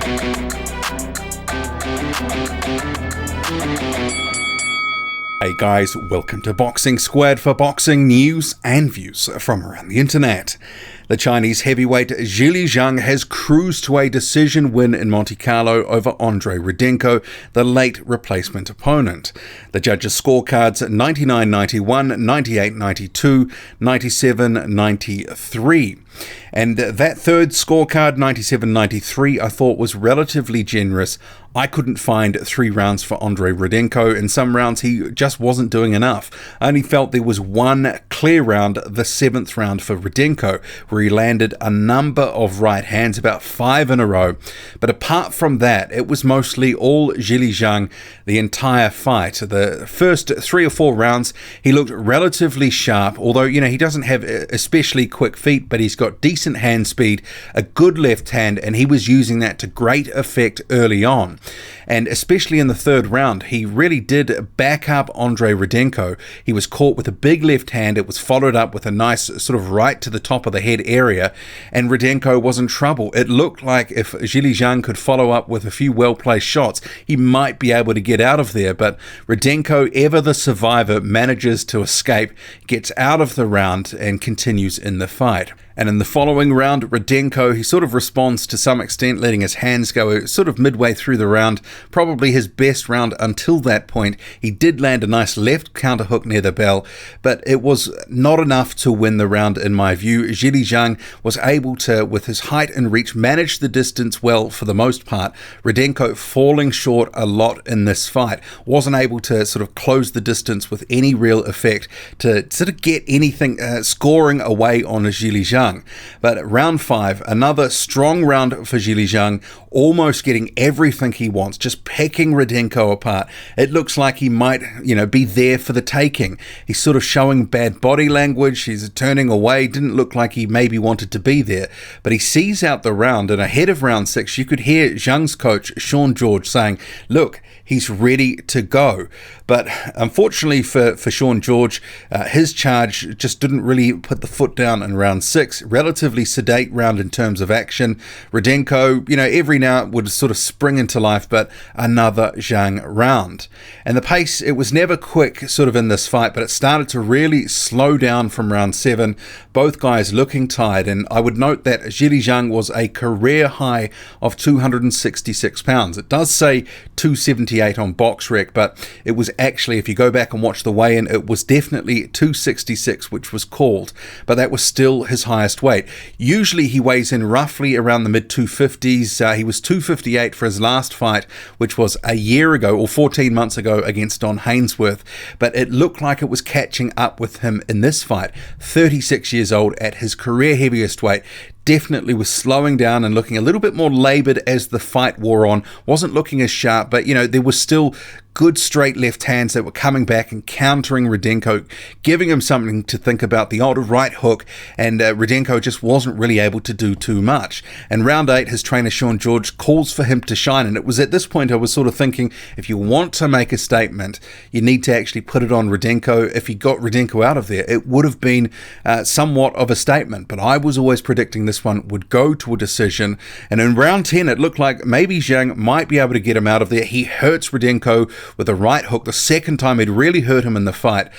Hey guys, welcome to Boxing Squared for boxing news and views from around the internet. The Chinese heavyweight Zhilei Zhang has cruised to a decision win in Monte Carlo over Andriy Rudenko, the late replacement opponent. The judges' scorecards 99-91, 98-92, 97-93. And that third scorecard, 97-93, I thought was relatively generous. I couldn't find 3 rounds for Andriy Rudenko. In some rounds, he just wasn't doing enough. I only felt there was one clear round, the 7th round for Rudenko, where he landed a number of right hands, about 5 in a row. But apart from that, it was mostly all Zhilei Zhang the entire fight. The first 3 or 4 rounds, he looked relatively sharp, although, he doesn't have especially quick feet, but he's got decent hand speed, a good left hand, and he was using that to great effect early on. And especially in the 3rd round, he really did back up Andriy Rudenko. He was caught with a big left hand. It was followed up with a nice sort of right to the top of the head area, and Rudenko was in trouble. It looked like if Zhilei Zhang could follow up with a few well-placed shots, he might be able to get out of there. But Rudenko, ever the survivor, manages to escape, gets out of the round, and continues in the fight. And in the following round, Rudenko, he sort of responds to some extent, letting his hands go sort of midway through the round, probably his best round until that point. He did land a nice left counter hook near the bell, but it was not enough to win the round in my view. Zhilei Zhang was able to, with his height and reach, manage the distance well for the most part. Rudenko falling short a lot in this fight, wasn't able to sort of close the distance with any real effect to sort of get anything scoring away on Zhilei Zhang. But round 5, another strong round for Zhilei Zhang, almost getting everything he wants, just pecking Rudenko apart. It looks like he might, be there for the taking. He's sort of showing bad body language. He's turning away. Didn't look like he maybe wanted to be there. But he sees out the round, and ahead of round 6, you could hear Zhang's coach, Sean George, saying, look, he's ready to go. But unfortunately for Sean George, his charge just didn't really put the foot down in round 6. Relatively sedate round in terms of action. Rudenko, every now would sort of spring into life, but another Zhang round. And the pace, it was never quick sort of in this fight, but it started to really slow down from round 7. Both guys looking tired, and I would note that Zhilei Zhang was a career high of 266 pounds. It does say 278 on BoxRec, but it was actually, if you go back and watch the weigh-in, it was definitely 266, which was called, but that was still his highest weight. Usually he weighs in roughly around the mid-250s. He was 258 for his last fight, which was a year ago, or 14 months ago, against Don Hainsworth, but it looked like it was catching up with him in this fight. 36 years old at his career heaviest weight. Definitely was slowing down and looking a little bit more laboured as the fight wore on. Wasn't looking as sharp, but there was still good straight left hands that were coming back and countering Rudenko, giving him something to think about, the old right hook, and Rudenko just wasn't really able to do too much. And round 8, his trainer Sean George calls for him to shine, and it was at this point I was sort of thinking, if you want to make a statement, you need to actually put it on Rudenko. If he got Rudenko out of there, it would have been somewhat of a statement, but I was always predicting this one would go to a decision, and in round 10 it looked like maybe Zhang might be able to get him out of there. He hurts Rudenko with a right hook, the second time he'd really hurt him in the fight.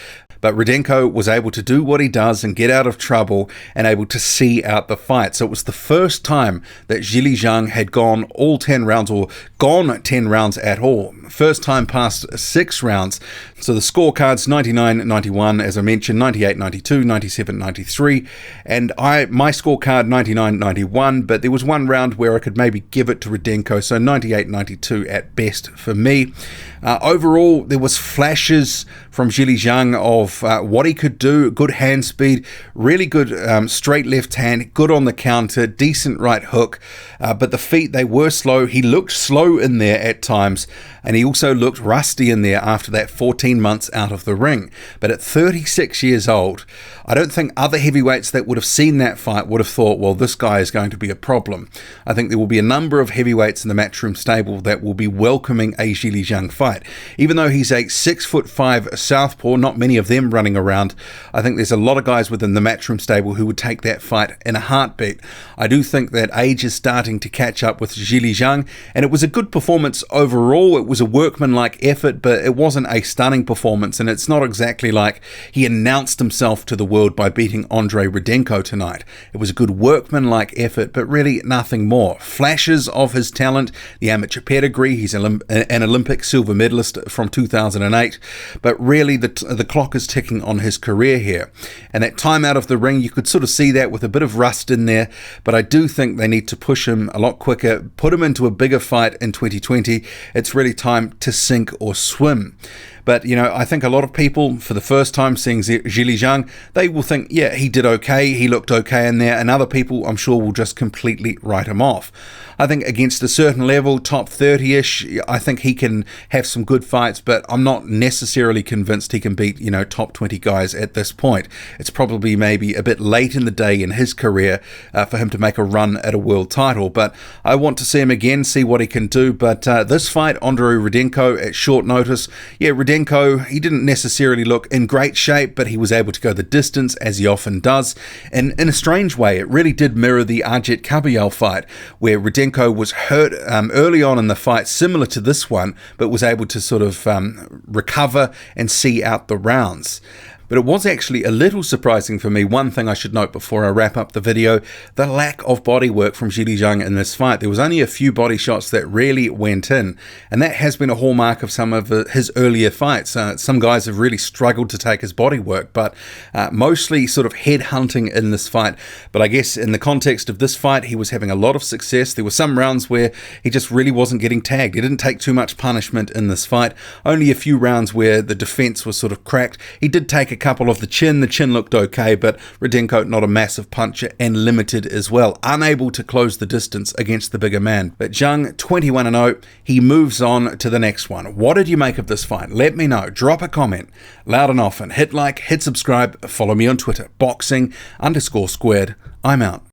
But Rudenko was able to do what he does and get out of trouble and able to see out the fight. So it was the first time that Zhilei Zhang had gone all 10 rounds, or gone 10 rounds at all. First time past 6 rounds. So the scorecards 99-91, as I mentioned, 98-92, 97-93, and my scorecard 99-91, but there was one round where I could maybe give it to Rudenko, so 98-92 at best for me. Overall, there was flashes from Zhilei Zhang of what he could do, good hand speed, really good straight left hand, good on the counter, decent right hook, but the feet, they were slow. He looked slow in there at times, and he also looked rusty in there after that 14 months out of the ring. But at 36 years old, I don't think other heavyweights that would have seen that fight would have thought, well, this guy is going to be a problem. I think there will be a number of heavyweights in the Matchroom stable that will be welcoming a Zhilei Zhang fight. Even though he's a 6'5" southpaw, not many of them running around, I think there's a lot of guys within the Matchroom stable who would take that fight in a heartbeat. I do think that age is starting to catch up with Zhilei Zhang, and it was a good performance overall. It was a workmanlike effort, but it wasn't a stunning performance, and it's not exactly like he announced himself to the world by beating Andriy Rudenko tonight. It was a good workmanlike effort, but really nothing more. Flashes of his talent, the amateur pedigree, he's an Olympic silver medalist from 2008, but really the clock is ticking on his career here. And that time out of the ring, you could sort of see that with a bit of rust in there, but I do think they need to push him a lot quicker, put him into a bigger fight in 2020. It's really time to sink or swim. But, you know, I think a lot of people, for the first time seeing Zhilei Zhang, they will think, yeah, he did okay, he looked okay in there, and other people, I'm sure, will just completely write him off. I think against a certain level, top 30-ish, I think he can have some good fights, but I'm not necessarily convinced he can beat, you know, top 20 guys at this point. It's probably maybe a bit late in the day in his career for him to make a run at a world title, but I want to see him again, see what he can do. But this fight, Andriy Rudenko, at short notice, yeah, Rudenko, he didn't necessarily look in great shape, but he was able to go the distance, as he often does, and in a strange way, it really did mirror the Arjet Kabayel fight, where Rudenko was hurt early on in the fight, similar to this one, but was able to sort of recover and see out the rounds. But it was actually a little surprising for me. One thing I should note before I wrap up the video, the lack of body work from Zhilei Zhang in this fight. There was only a few body shots that really went in, and that has been a hallmark of some of his earlier fights. Some guys have really struggled to take his body work, but mostly sort of head hunting in this fight. But I guess in the context of this fight, he was having a lot of success. There were some rounds where he just really wasn't getting tagged. He didn't take too much punishment in this fight. Only a few rounds where the defense was sort of cracked. He did take a couple of the chin. The chin looked okay, but Rudenko not a massive puncher and limited as well, unable to close the distance against the bigger man. But Zhang, 21-0, he moves on to the next one. What did you make of this fight? Let me know. Drop a comment, loud and often. Hit like, hit subscribe, follow me on Twitter, boxing_squared. I'm out.